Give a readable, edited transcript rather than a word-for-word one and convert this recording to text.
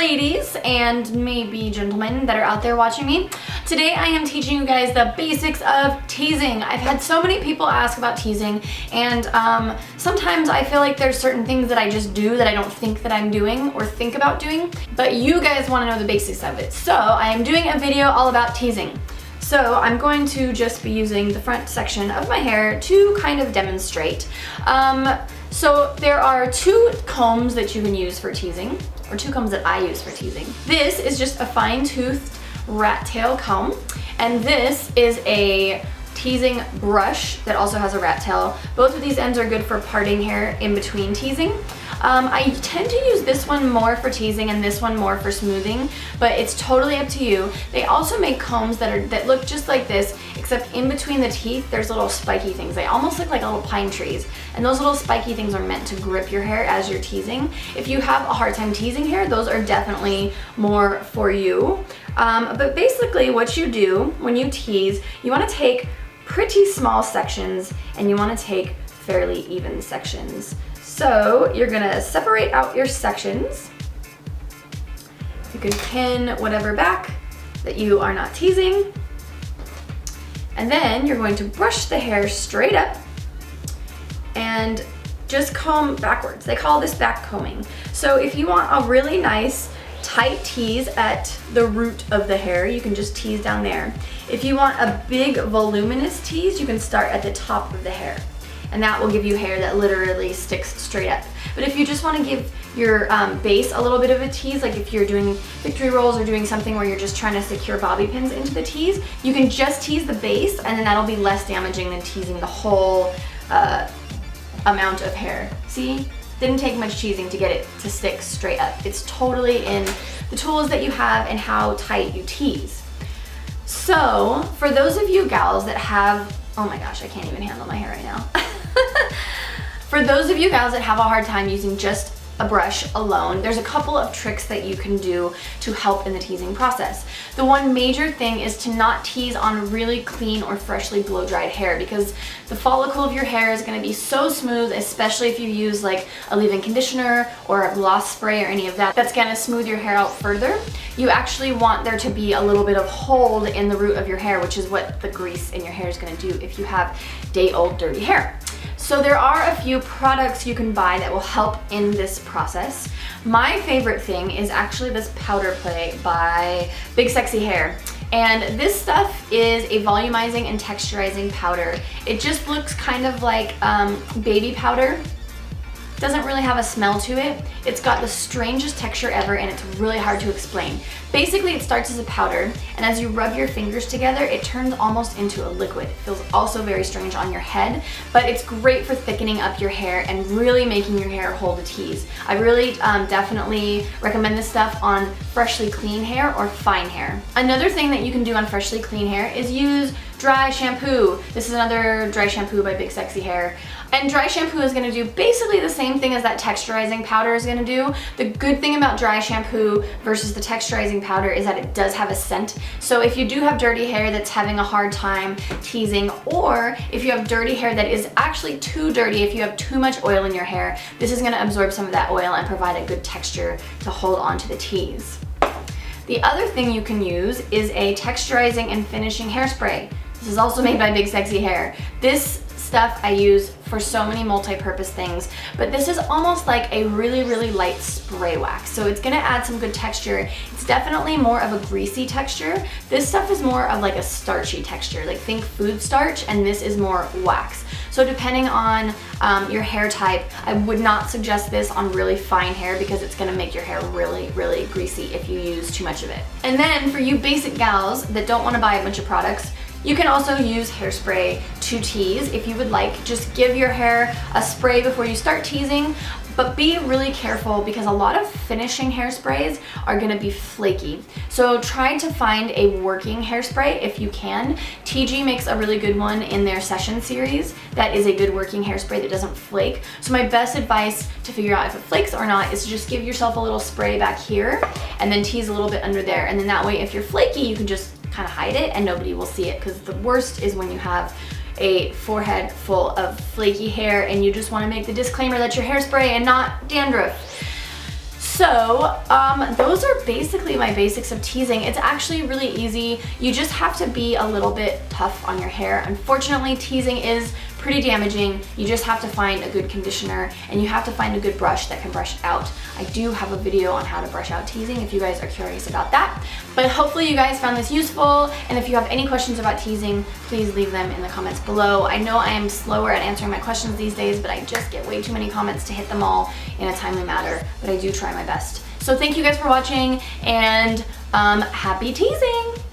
ladies and maybe gentlemen that are out there watching me. Today I am teaching you guys the basics of teasing. I've had so many people ask about teasing, and sometimes I feel like there's certain things that I just do that I don't think that I'm doing or think about doing, but you guys want to know the basics of it. So I am doing a video all about teasing. So I'm going to just be using the front section of my hair to kind of demonstrate. So there are two combs that you can use for teasing, or two combs that I use for teasing. This is just a fine-toothed rat tail comb, and this is a teasing brush that also has a rat tail. Both of these ends are good for parting hair in between teasing. I tend to use this one more for teasing and this one more for smoothing, but it's totally up to you. They also make combs that look just like this, except in between the teeth there's little spiky things. They almost look like little pine trees, and those little spiky things are meant to grip your hair as you're teasing. If you have a hard time teasing hair, those are definitely more for you. But basically what you do when you tease, you want to take pretty small sections and you want to take fairly even sections. So you're gonna separate out your sections. You can pin whatever back that you are not teasing. And then you're going to brush the hair straight up and just comb backwards. They call this back combing. So if you want a really nice tight tease at the root of the hair, you can just tease down there. If you want a big voluminous tease, you can start at the top of the hair, and that will give you hair that literally sticks straight up. But if you just want to give your base a little bit of a tease, like if you're doing victory rolls or doing something where you're just trying to secure bobby pins into the tease, you can just tease the base, and then that'll be less damaging than teasing the whole amount of hair. See? Didn't take much teasing to get it to stick straight up. It's totally in the tools that you have and how tight you tease. So for those of you gals that have, oh my gosh, I can't even handle my hair right now. For those of you gals that have a hard time using just a brush alone, there's a couple of tricks that you can do to help in the teasing process. The one major thing is to not tease on really clean or freshly blow-dried hair, because the follicle of your hair is going to be so smooth, especially if you use like a leave-in conditioner or a gloss spray or any of that, that's going to smooth your hair out further. You actually want there to be a little bit of hold in the root of your hair, which is what the grease in your hair is going to do if you have day-old dirty hair. So there are a few products you can buy that will help in this process. My favorite thing is actually this powder play by Big Sexy Hair. And this stuff is a volumizing and texturizing powder. It just looks kind of like baby powder. Doesn't really have a smell to it. It's got the strangest texture ever, and it's really hard to explain. Basically, it starts as a powder, and as you rub your fingers together, it turns almost into a liquid. It feels also very strange on your head, but it's great for thickening up your hair and really making your hair hold a tease. I really definitely recommend this stuff on freshly clean hair or fine hair. Another thing that you can do on freshly clean hair is use dry shampoo. This is another dry shampoo by Big Sexy Hair. And dry shampoo is gonna do basically the same thing as that texturizing powder is gonna do. The good thing about dry shampoo versus the texturizing powder is that it does have a scent. So if you do have dirty hair that's having a hard time teasing, or if you have dirty hair that is actually too dirty, if you have too much oil in your hair, this is gonna absorb some of that oil and provide a good texture to hold onto the tease. The other thing you can use is a texturizing and finishing hairspray. This is also made by Big Sexy Hair. This stuff I use for so many multi-purpose things, but this is almost like a really, really light spray wax. So it's gonna add some good texture. It's definitely more of a greasy texture. This stuff is more of like a starchy texture, like think food starch, and this is more wax. So depending on your hair type, I would not suggest this on really fine hair because it's gonna make your hair really, really greasy if you use too much of it. And then for you basic gals that don't wanna buy a bunch of products, you can also use hairspray to tease if you would like. Just give your hair a spray before you start teasing, but be really careful because a lot of finishing hairsprays are gonna be flaky. So try to find a working hairspray if you can. TG makes a really good one in their session series that is a good working hairspray that doesn't flake. So my best advice to figure out if it flakes or not is to just give yourself a little spray back here and then tease a little bit under there. And then that way if you're flaky, you can just kind of hide it and nobody will see it, because the worst is when you have a forehead full of flaky hair and you just want to make the disclaimer that you're hairspray and not dandruff. So those are basically my basics of teasing. It's actually really easy. You just have to be a little bit tough on your hair. Unfortunately, teasing is pretty damaging. You just have to find a good conditioner, and you have to find a good brush that can brush it out. I do have a video on how to brush out teasing if you guys are curious about that. But hopefully you guys found this useful, and if you have any questions about teasing, please leave them in the comments below. I know I am slower at answering my questions these days, but I just get way too many comments to hit them all in a timely manner, but I do try my best. So thank you guys for watching, and happy teasing!